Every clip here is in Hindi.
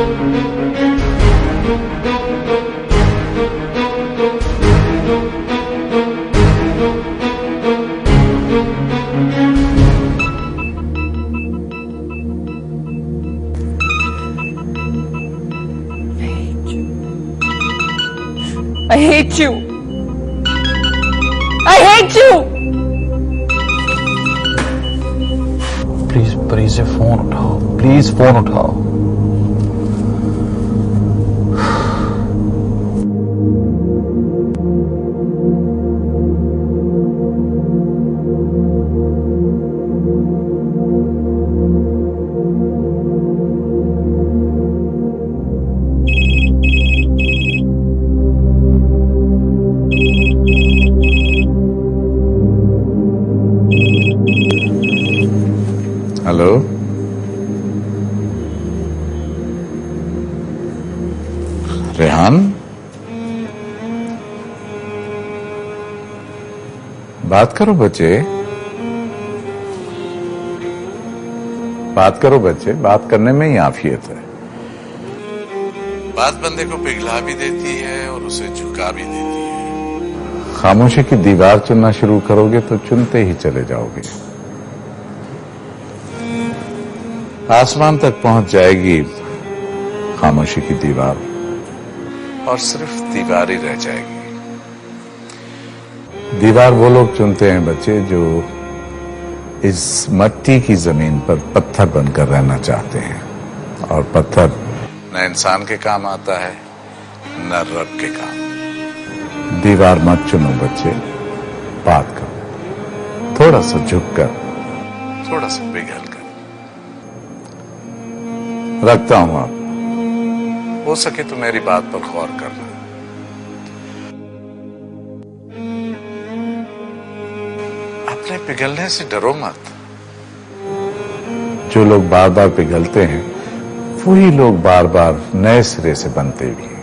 I hate you. I hate you. Please please से फोन उठाओ, प्लीज फोन उठाओ। हेलो, रेहान, बात करो बच्चे, बात करो बच्चे, बात करने में ही आफियत है। बात बंदे को पिघला भी देती है और उसे झुका भी देती है। खामोशी की दीवार चुनना शुरू करोगे तो चुनते ही चले जाओगे। आसमान तक पहुंच जाएगी खामोशी की दीवार और सिर्फ दीवार ही रह जाएगी। दीवार वो लोग चुनते हैं बच्चे जो इस मिट्टी की जमीन पर पत्थर बनकर रहना चाहते हैं, और पत्थर न इंसान के काम आता है न रब के काम। दीवार मत चुनो बच्चे, बात करो, थोड़ा सा झुककर, थोड़ा सा पिघल कर। रखता हूं, आप हो सके तो मेरी बात पर गौर करना। अपने पिघलने से डरो मत। जो लोग बार बार पिघलते हैं वही लोग बार बार नए सिरे से बनते भी हैं।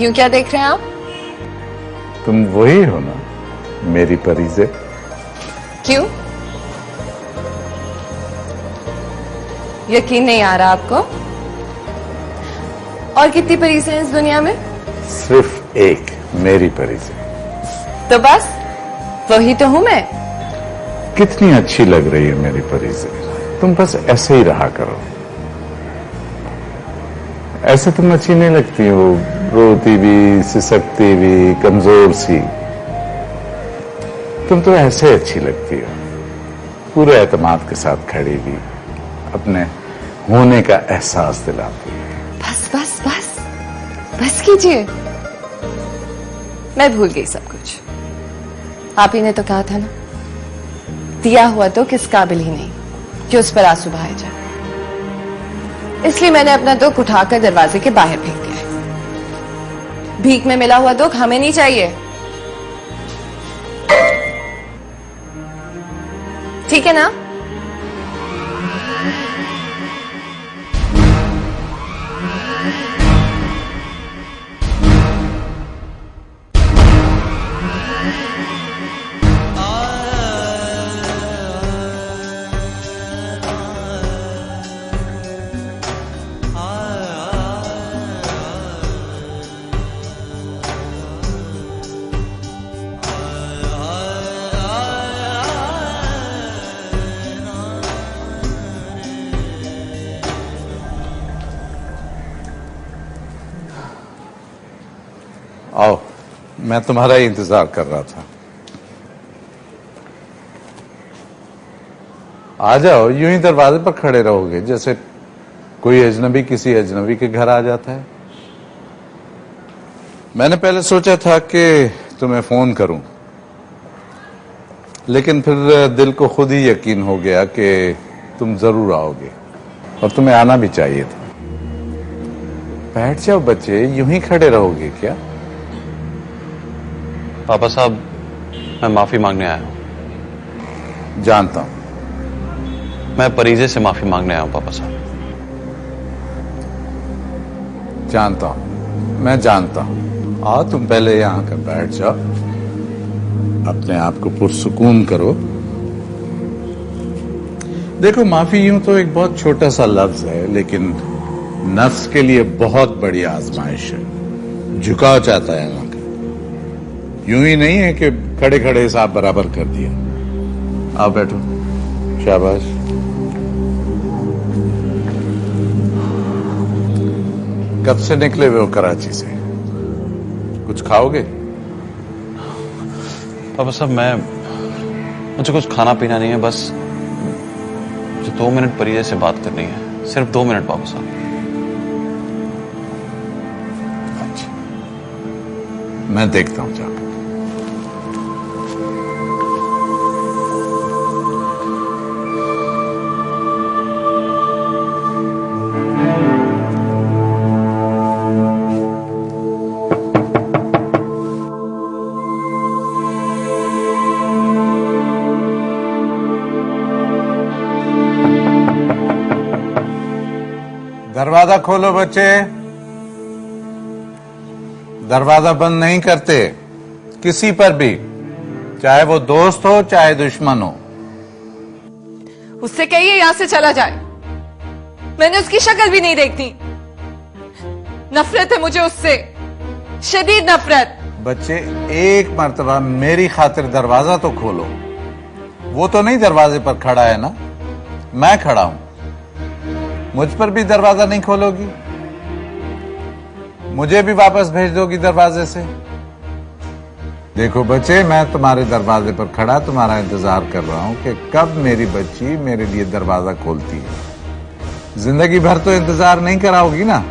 यूं क्या देख रहे हैं आप? तुम वही हो ना, मेरी परीज़े। क्यों? यकीन नहीं आ रहा आपको? और कितनी परीज़ें हैं इस दुनिया में? सिर्फ एक, मेरी परीज़े। तो बस वही तो हूं मैं। कितनी अच्छी लग रही है मेरी परीज़े, तुम बस ऐसे ही रहा करो। ऐसे तुम अच्छी नहीं लगती हो, रोती भी, सिसकती भी, कमजोर सी। तुम तो ऐसे अच्छी लगती हो, पूरे एतमाद के साथ खड़ी भी, अपने होने का एहसास दिलाती है। बस बस बस बस कीजिए, मैं भूल गई सब कुछ। आप ही ने तो कहा था ना, दिया हुआ तो किस काबिल ही नहीं कि उस पर आंसू बहाए जाए। इसलिए मैंने अपना दुख उठाकर दरवाजे के बाहर फेंक दिया है। भीख में मिला हुआ दुख हमें नहीं चाहिए, ठीक है ना? आओ, मैं तुम्हारा ही इंतजार कर रहा था। आ जाओ, यूं ही दरवाजे पर खड़े रहोगे जैसे कोई अजनबी किसी अजनबी के घर आ जाता है। मैंने पहले सोचा था कि तुम्हें फोन करूं, लेकिन फिर दिल को खुद ही यकीन हो गया कि तुम जरूर आओगे और तुम्हें आना भी चाहिए था। बैठ जाओ बच्चे, यूं ही खड़े रहोगे क्या? पापा साहब, मैं माफी मांगने आया हूं। जानता हूं। मैं परीजे से माफी मांगने आया हूं पापा साहब। जानता हूं, मैं जानता हूं। आओ तुम पहले यहां कर बैठ जाओ, अपने आप को पुरसुकून करो। देखो, माफी यूं तो एक बहुत छोटा सा लफ्ज है, लेकिन नफ्स के लिए बहुत बड़ी आजमाइश है। झुकाव चाहता है वहां का। यूं ही नहीं है कि खड़े खड़े हिसाब बराबर कर दिया। आओ बैठो, शाबाश। कब से निकले हुए हो कराची से? कुछ खाओगे? पापा साहब, मुझे कुछ खाना पीना नहीं है, बस मुझे 2 मिनट परीजे से बात करनी है, सिर्फ 2 मिनट पापा साहब। अच्छा, मैं देखता हूं जाकर। दरवाजा खोलो बच्चे, दरवाजा बंद नहीं करते किसी पर भी, चाहे वो दोस्त हो चाहे दुश्मन हो। उससे कहिए यहां से चला जाए। मैंने उसकी शक्ल भी नहीं देखती। नफरत है मुझे उससे, शदीद नफरत। बच्चे, एक मर्तबा मेरी खातिर दरवाजा तो खोलो। वो तो नहीं दरवाजे पर खड़ा है ना, मैं खड़ा हूं। मुझ पर भी दरवाजा नहीं खोलोगी? मुझे भी वापस भेज दोगी दरवाजे से? देखो बच्चे, मैं तुम्हारे दरवाजे पर खड़ा तुम्हारा इंतजार कर रहा हूं कि कब मेरी बच्ची मेरे लिए दरवाजा खोलती है। जिंदगी भर तो इंतजार नहीं कराओगी ना?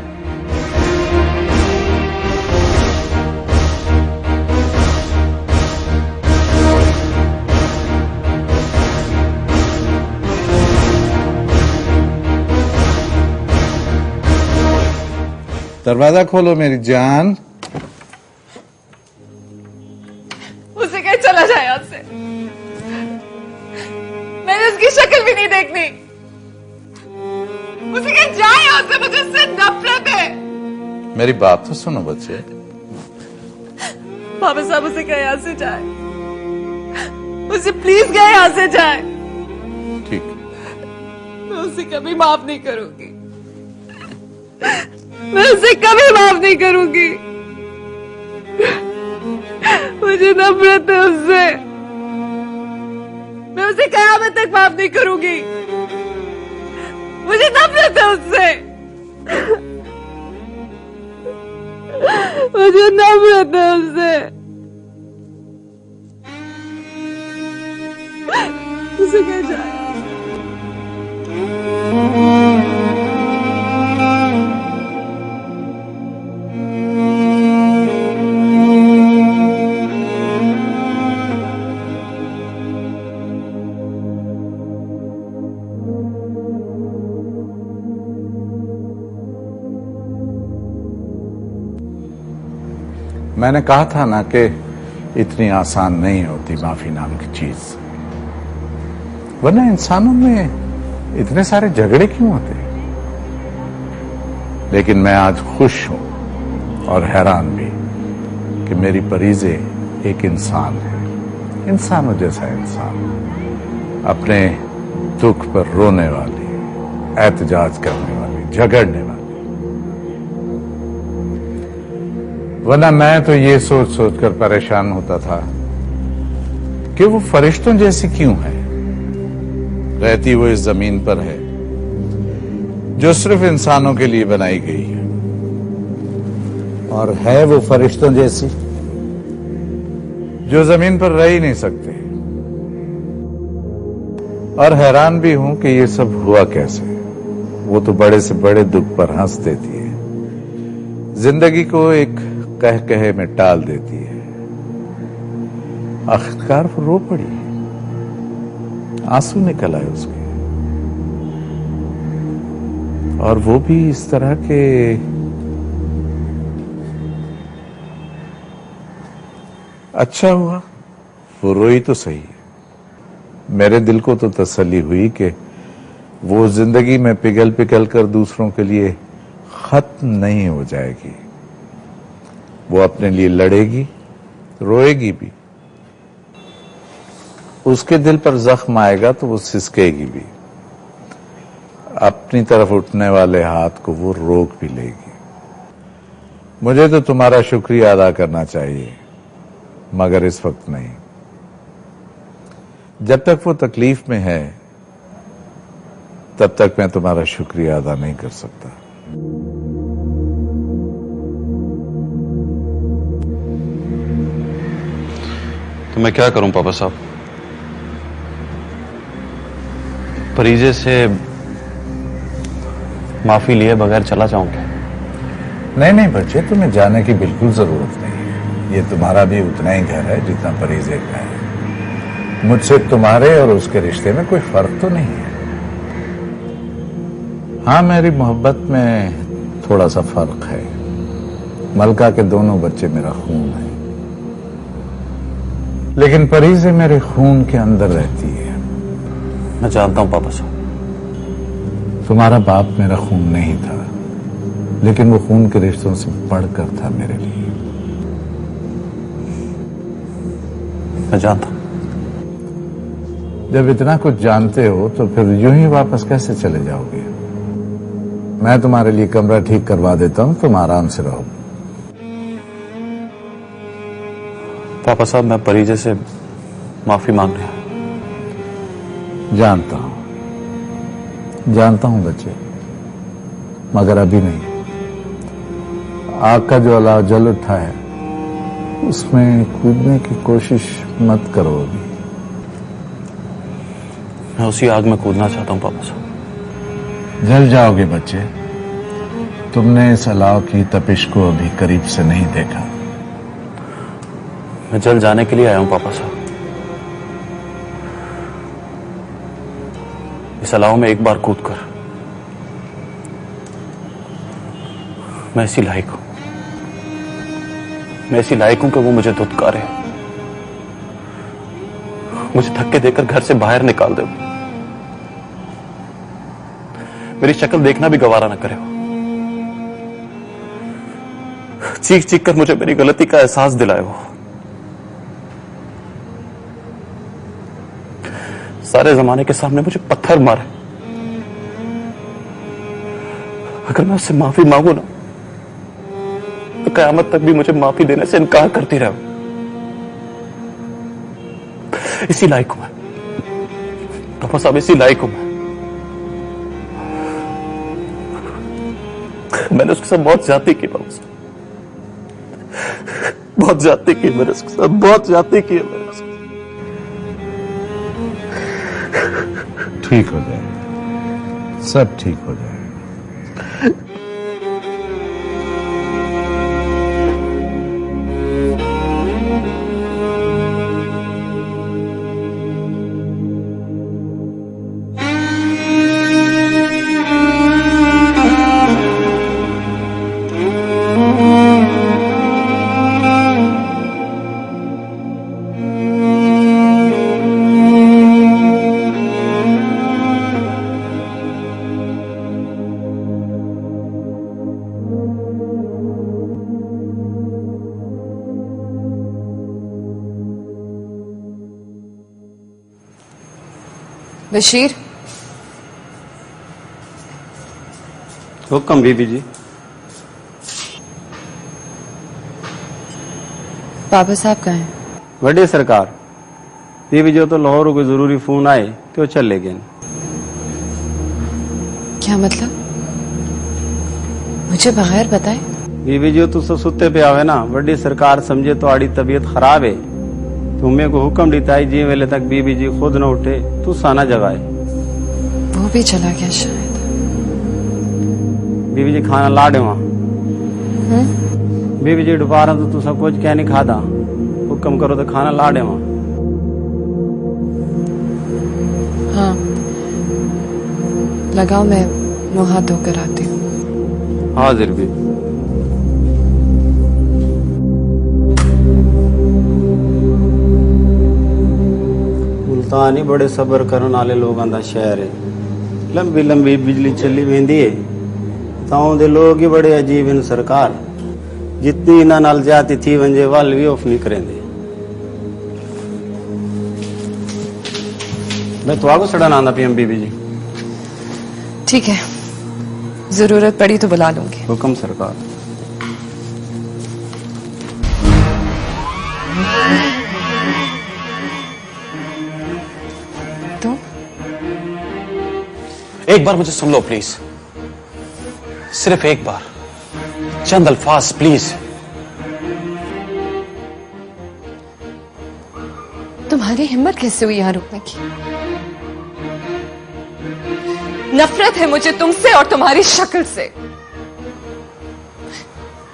दरवाजा खोलो मेरी जान। उसे कहे चला जाए यहां से। मैंने उसकी शक्ल भी नहीं देखनी। उसे कहे जाए यहां से, मुझे उससे नफरत है। मेरी बात तो सुनो बच्चे। पापा साहब, उसे कहे यहां से जाए। उसे प्लीज कहे यहां से जाए। ठीक, मैं उसे कभी माफ नहीं करूंगी। मैं उसे कभी माफ नहीं करूंगी। मुझे नफरत है उससे। मैं उसे कयामत तक माफ नहीं करूंगी। मुझे नफरत है उससे। मुझे नफरत है उससे। उसे कह जाए। मैंने कहा था ना कि इतनी आसान नहीं होती माफी नाम की चीज, वरना इंसानों में इतने सारे झगड़े क्यों होते? लेकिन मैं आज खुश हूं और हैरान भी कि मेरी परीजे एक इंसान है, इंसानों जैसा इंसान, अपने दुख पर रोने वाली, एहतजाज करने वाली, झगड़ने वाली। वरना मैं तो ये सोच सोच कर परेशान होता था कि वो फरिश्तों जैसी क्यों है। रहती वो इस जमीन पर है जो सिर्फ इंसानों के लिए बनाई गई है, और है वो फरिश्तों जैसी जो जमीन पर रह ही नहीं सकते। और हैरान भी हूं कि ये सब हुआ कैसे। वो तो बड़े से बड़े दुख पर हंस देती है, जिंदगी को एक कह कहे में टाल देती है। आखिरकार वो रो पड़ी, आंसू निकल आए उसके, और वो भी इस तरह के। अच्छा हुआ वो रोई तो सही। मेरे दिल को तो तसल्ली हुई कि वो जिंदगी में पिघल पिघल कर दूसरों के लिए खत्म नहीं हो जाएगी। वो अपने लिए लड़ेगी, रोएगी भी। उसके दिल पर जख्म आएगा तो वो सिसकेगी भी। अपनी तरफ उठने वाले हाथ को वो रोक भी लेगी। मुझे तो तुम्हारा शुक्रिया अदा करना चाहिए, मगर इस वक्त नहीं। जब तक वो तकलीफ में है तब तक मैं तुम्हारा शुक्रिया अदा नहीं कर सकता। तो मैं क्या करूं पापा साहब? फरीजे से माफी लिए बगैर चला जाऊं क्या? नहीं नहीं बच्चे, तुम्हें जाने की बिल्कुल जरूरत नहीं है। ये तुम्हारा भी उतना ही घर है जितना फरीजे का है। मुझसे तुम्हारे और उसके रिश्ते में कोई फर्क तो नहीं है। हाँ, मेरी मोहब्बत में थोड़ा सा फर्क है। मलका के दोनों बच्चे मेरा खून है, लेकिन फरीजे मेरे खून के अंदर रहती है। मैं जानता हूं पापा साहब। तुम्हारा बाप मेरा खून नहीं था, लेकिन वो खून के रिश्तों से बढ़कर था मेरे लिए। मैं जानता हूं। जब इतना कुछ जानते हो तो फिर यूं ही वापस कैसे चले जाओगे? मैं तुम्हारे लिए कमरा ठीक करवा देता हूं, तुम आराम से रहो। पापा साहब, मैं फरीजे से माफी मांग रहा हूं। जानता हूं बच्चे, मगर अभी नहीं। आग का जो अलाव जल उठा है उसमें कूदने की कोशिश मत करो अभी। मैं उसी आग में कूदना चाहता हूं पापा साहब। जल जाओगे बच्चे। तुमने इस अलाव की तपिश को अभी करीब से नहीं देखा। मैं जल जाने के लिए आया हूं पापा साहब। इस अलाव में एक बार कूदकर मैं इसी लायक हूं। मैं इसी लायक हूं कि वो मुझे धुतकारे, मुझे धक्के देकर घर से बाहर निकाल दे, मेरी शक्ल देखना भी गवारा न करे, चीख चीख कर मुझे मेरी गलती का एहसास दिलाए। वो सारे जमाने के सामने मुझे पत्थर मारे। अगर मैं उससे माफी मांगू ना तो कयामत तक भी मुझे माफी देने से इनकार करती रहो। इसी लायक हूं मैं पापा साहब, इसी लायक हूं मैं। मैंने उसके साथ बहुत ज्यादती की पापा साहब, बहुत ज्यादती की मैंने उसके साथ, बहुत ज्यादती की है मैंने उसके। ठीक हो जाएगा, सब ठीक हो जाएगा। बशीर, हुक्म बीबी जी। पापा साहब कहाँ हैं? वड्डी सरकार, बीबी जो तो लाहौर कोई जरूरी फोन आए तो चले गए। क्या मतलब? मुझे बगैर बताए? बीबी जो तू सब सुते पे आवे ना, वड्डी सरकार समझे तो आड़ी तबीयत खराब है तुम्हें को हुक्म देता है जी वेले तक बीबी जी खुद न उठे तू साना जगाए। वो भी चला गया शायद। बीबी जी खाना लाडे वहां। बीबी जी दोबारा तो तू सब कुछ क्या नहीं खाता, हुक्म करो तो खाना लाडे वहां। हाँ, लगाओ, मैं मुंह हाथ धोकर आती हूँ। हाजिर भी। मुल्तान ही बड़े सबर करने वाले लोगों का शहर है। लंबी लंबी बिजली चली वेंदी है, ताऊ दे लोग ही बड़े अजीब हैं। सरकार जितनी इन्हां नाल जाती थी वंजे वाल भी ऑफ नहीं करेंदे। मैं तो आगो सड़न आंदा पीएम बीबी जी। ठीक है, जरूरत पड़ी तो बुला लूंगी। हुक्म सरकार। तो एक बार मुझे सुन लो प्लीज, सिर्फ एक बार, चंद अल्फाज प्लीज। तुम्हारी हिम्मत कैसे हुई यहां रुकने की? नफरत है मुझे तुमसे और तुम्हारी शक्ल से।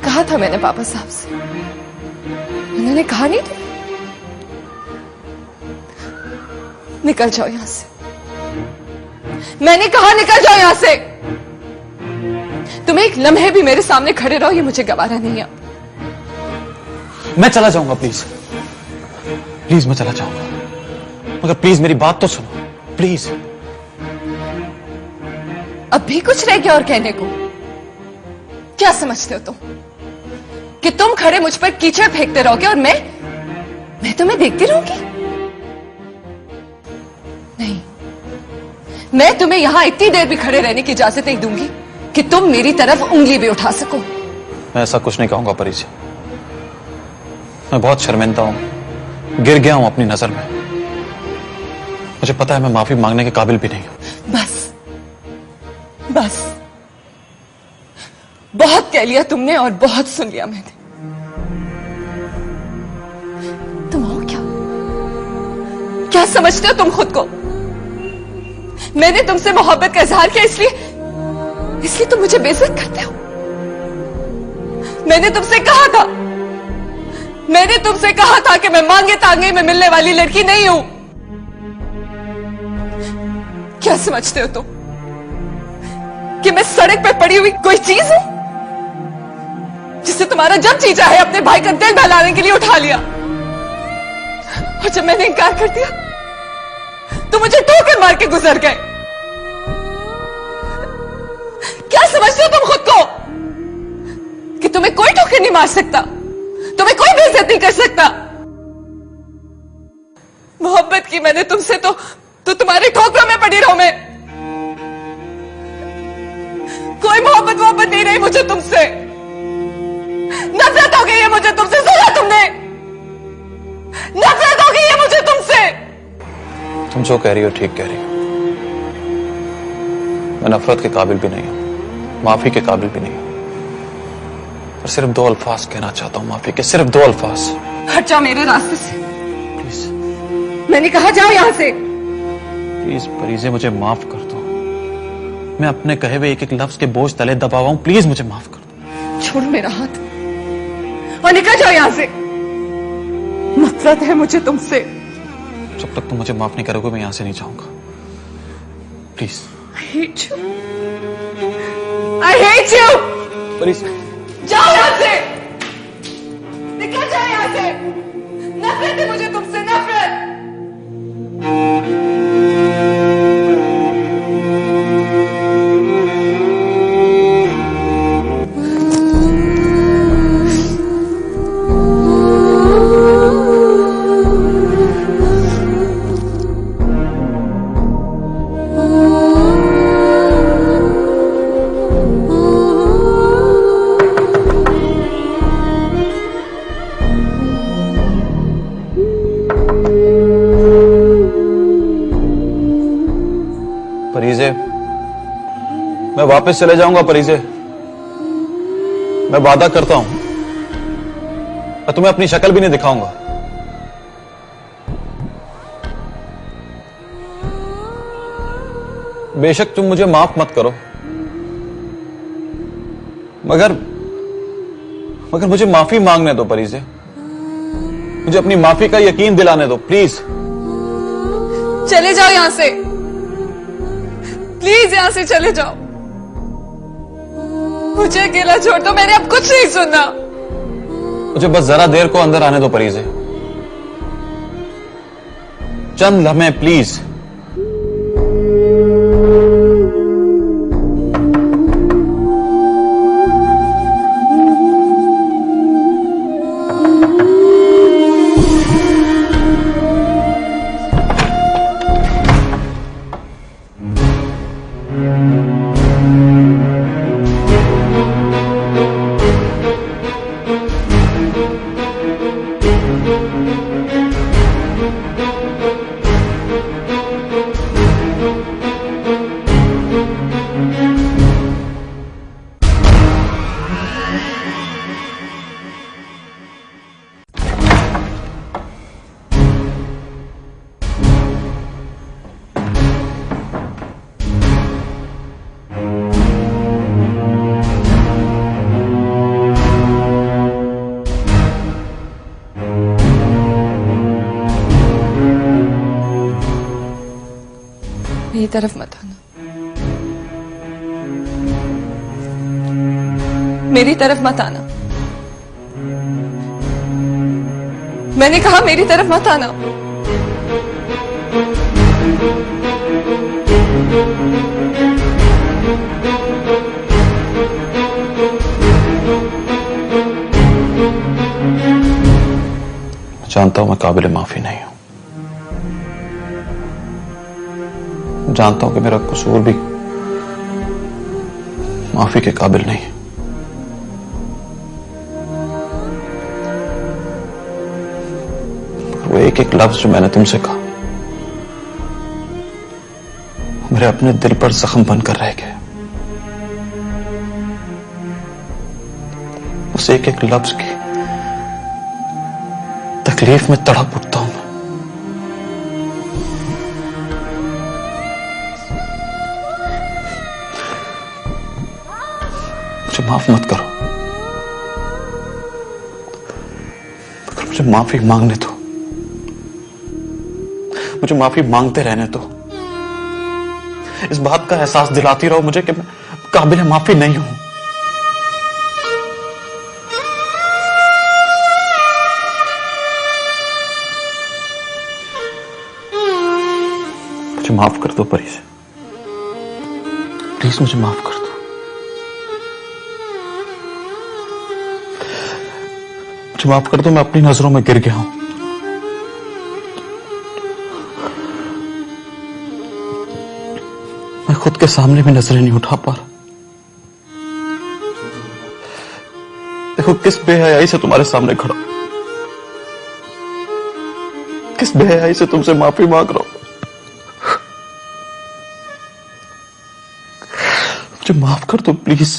कहा था मैंने पापा साहब से, उन्होंने कहा नहीं था निकल जाओ यहां से। मैंने कहा निकल जाओ यहां से। तुम एक लम्हे भी मेरे सामने खड़े रहो, ये मुझे गवारा नहीं है। मैं चला जाऊंगा प्लीज, प्लीज मैं चला जाऊंगा, मगर प्लीज मेरी बात तो सुनो प्लीज। अब भी कुछ रह गया और कहने को? क्या समझते हो तुम कि तुम खड़े मुझ पर कीचड़ फेंकते रहोगे और मैं तुम्हें देखती रहूंगी? नहीं, मैं तुम्हें यहां इतनी देर भी खड़े रहने की इजाजत नहीं दूंगी कि तुम मेरी तरफ उंगली भी उठा सको। मैं ऐसा कुछ नहीं कहूंगा परी जी, मैं बहुत शर्मिंदा हूं, गिर गया हूं अपनी नजर में। मुझे पता है मैं माफी मांगने के काबिल भी नहीं हूं। बस बस, बहुत कह लिया तुमने और बहुत सुन लिया मैंने। तुम हो क्या समझते हो तुम खुद को? मैंने तुमसे मोहब्बत का इजहार किया इसलिए तुम मुझे बेइज्जत करते हो? मैंने तुमसे कहा था कि मैं मांगे तांगे में मिलने वाली लड़की नहीं हूं। क्या समझते हो तुम कि मैं सड़क पे पड़ी हुई कोई चीज हूं जिसे तुम्हारा जब जी चाहे अपने भाई का दिल बहलाने के लिए उठा लिया? और जब मैंने इनकार कर दिया तो मुझे ठोकर मार के गुजर गए। क्या समझते हो तुम खुद को कि तुम्हें कोई ठोकर नहीं मार सकता, तुम्हें कोई बेइज्जत नहीं कर सकता? मोहब्बत की मैंने तुमसे तो तुम्हारे ठोकरों में पड़ी रहूं मैं। कोई मोहब्बत नहीं रही मुझे तुमसे। नफरत हो गई है मुझे तुमसे। सुना तुमने? नफरत हो गई है मुझे तुमसे। तुम जो कह रही हो ठीक कह रही हो। मैं नफरत के काबिल भी नहीं हूं, माफी के काबिल भी नहीं हूं, और सिर्फ 2 अल्फाज कहना चाहता हूं माफी के, सिर्फ 2 अल्फाज। हट जाओ मेरे रास्ते से। प्लीज मैंने कहा जाओ यहां से। प्लीज परीजे मुझे माफ कर दो। मैं अपने कहे हुए एक एक लफ्ज के बोझ तले दबा हुआ हूं, प्लीज मुझे माफ कर दो। छोड़ो मेरा हाथ और निकल जाओ यहां से। नफरत है मुझे तुमसे। जब तक तुम मुझे माफ नहीं करोगे मैं यहां से नहीं जाऊंगा, please. I hate you. I hate you. Please जाओ यहां से, निकल जाओ यहां से। नफरत है मुझे तुमसे, नफरत। परीजे मैं वापस चले जाऊंगा। परीजे मैं वादा करता हूं, मैं तुम्हें अपनी शक्ल भी नहीं दिखाऊंगा। बेशक तुम मुझे माफ मत करो, मगर मुझे माफी मांगने दो परी से। मुझे अपनी माफी का यकीन दिलाने दो प्लीज। चले जाओ यहां से, प्लीज यहां से चले जाओ। मुझे अकेला छोड़ दो, मैंने अब कुछ नहीं सुना। मुझे बस जरा देर को अंदर आने दो परी से, चंद लम्हे प्लीज। मेरी तरफ मत आना, मेरी तरफ मत आना। मैंने कहा मेरी तरफ मत आना। जानता हूं मैं काबिल माफी नहीं हूं, जानता हूं कि मेरा कसूर भी माफी के काबिल नहीं है, वो एक एक लफ्ज जो मैंने तुमसे कहा मेरे अपने दिल पर जख्म बनकर रह गए। उस एक एक लफ्ज की तकलीफ में तड़प उठता हूं मैं। मुझे माफ मत करो, मगर मुझे माफी मांगने दो, मुझे माफी मांगते रहने दो। इस बात का एहसास दिलाती रहो मुझे कि मैं काबिल माफी नहीं हूं। मुझे माफ कर दो परी से, प्लीज मुझे माफ कर दो। मुझे माफ कर दो, मैं अपनी नजरों में गिर गया हूं। मैं खुद के सामने भी नजरें नहीं उठा पा रहा। देखो किस बेहयाई से तुम्हारे सामने खड़ा, किस बेहयाई से तुमसे माफी मांग रहा हूं। मुझे माफ कर दो प्लीज।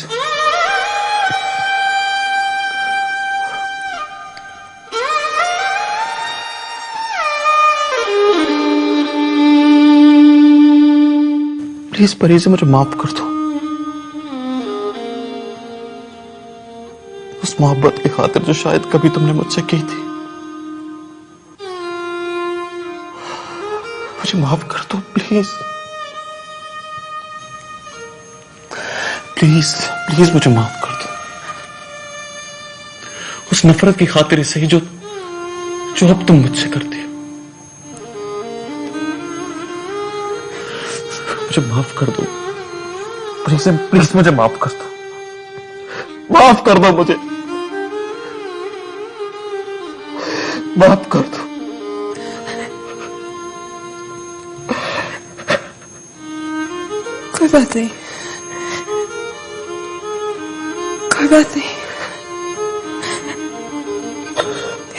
प्लीज परी से मुझे माफ कर दो, उस मोहब्बत की खातिर जो शायद कभी तुमने मुझसे की थी। मुझे माफ कर दो प्लीज, प्लीज प्लीज मुझे माफ कर दो। उस नफरत की खातिर सही जो अब तुम मुझसे करते हो। मुझे माफ कर दो प्लीज, मुझे माफ कर दो, माफ कर दो मुझे, माफ कर दो। कोई बात नहीं, कोई बात नहीं,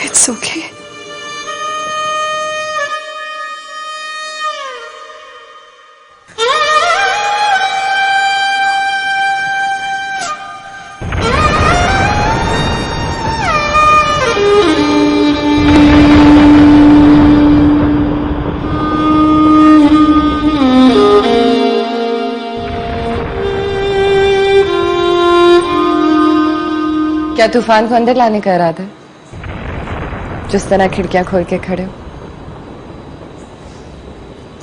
इट्स ओके। क्या तूफान को अंदर लाने का इरादा है? जिस तरह खिड़कियां खोल के खड़े हो,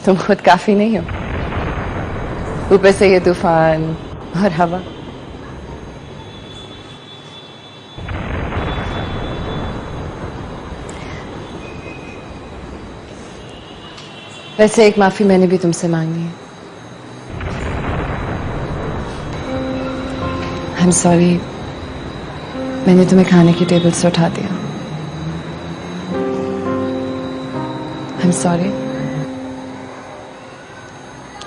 तुम खुद काफी नहीं हो, ऊपर से ये तूफान और हवा। वैसे एक माफी मैंने भी तुमसे मांगनी है। आई एम सॉरी, मैंने तुम्हें खाने की टेबल से उठा दिया। I am sorry.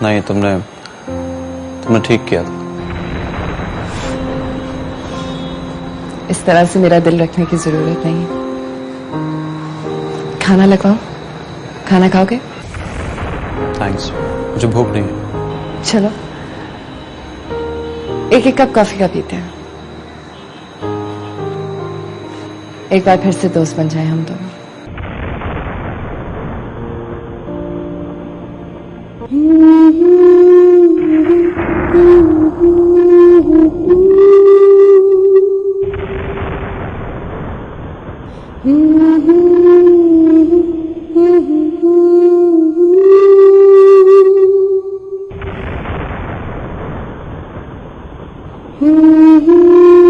नहीं, तुमने ठीक किया था। इस तरह से मेरा दिल रखने की जरूरत नहीं है। खाना लगवाऊं? खाना खाओगे? थैंक्स, मुझे भूख नहीं है। चलो एक एक कप कॉफी का पीते हैं, एक बार फिर से दोस्त बन जाए हम दोनों। Mm-hmm.